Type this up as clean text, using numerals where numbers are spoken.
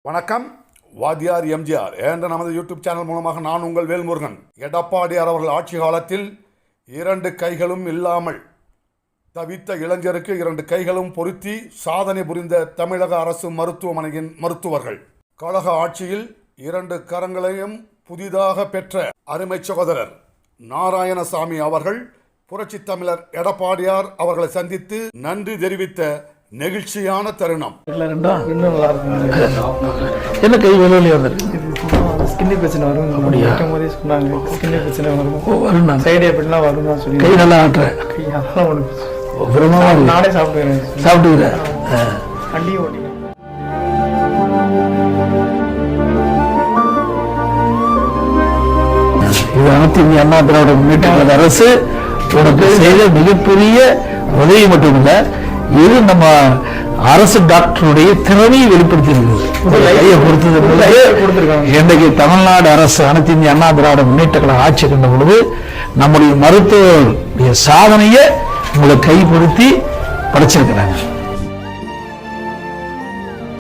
வணக்கம். வாத்தியார் எம்ஜிஆர் என்ற நமது யூடியூப் சேனல் மூலமாக நான் உங்கள் வேல்முருகன். எடப்பாடியார் அவர்கள் ஆட்சி காலத்தில் 2 கைகளும் இல்லாமல் தவித்த இளைஞருக்கு 2 கைகளும் பொருத்தி சாதனை புரிந்த தமிழக அரசு மருத்துவமனையின் மருத்துவர்கள். கழக ஆட்சியில் 2 கரங்களையும் புதிதாக பெற்ற அருமை சகோதரர் நாராயணசாமி அவர்கள் புரட்சி தமிழர் எடப்பாடியார் அவர்களை சந்தித்து நன்றி தெரிவித்த நெகிழ்ச்சியான தருணம். என்ன கை வெளியே வந்துருக்கு? ஸ்கின்னி பிரச்சனை வரும். சொன்னாங்க ஸ்கின்னி பிரச்சனை வரும், சைடு எஃபெக்ட்லாம் வரும் தான் சொல்லி கை நல்லா ஆட்டுறேன். கை அதெல்லாம் நானே சாப்பிட்டுக்கிறேன். வண்டியை ஓட்டி இது அனைத்து இந்திய அண்ணா திராவிட முன்னேற்ற கழக அரசு உனக்கு செய்த மிகப்பெரிய உதவி மட்டுமில்லை, இது நம்ம அரசு டாக்டருடைய திறமையை வெளிப்படுத்தி இன்றைக்கு தமிழ்நாடு அரசு அனைத்து இந்திய அண்ணா திராவிட முன்னேற்ற கழக ஆட்சி கண்ட பொழுது நம்முடைய மருத்துவ சாதனையை உங்களை கைப்படுத்தி படைச்சிருக்கிறாங்க.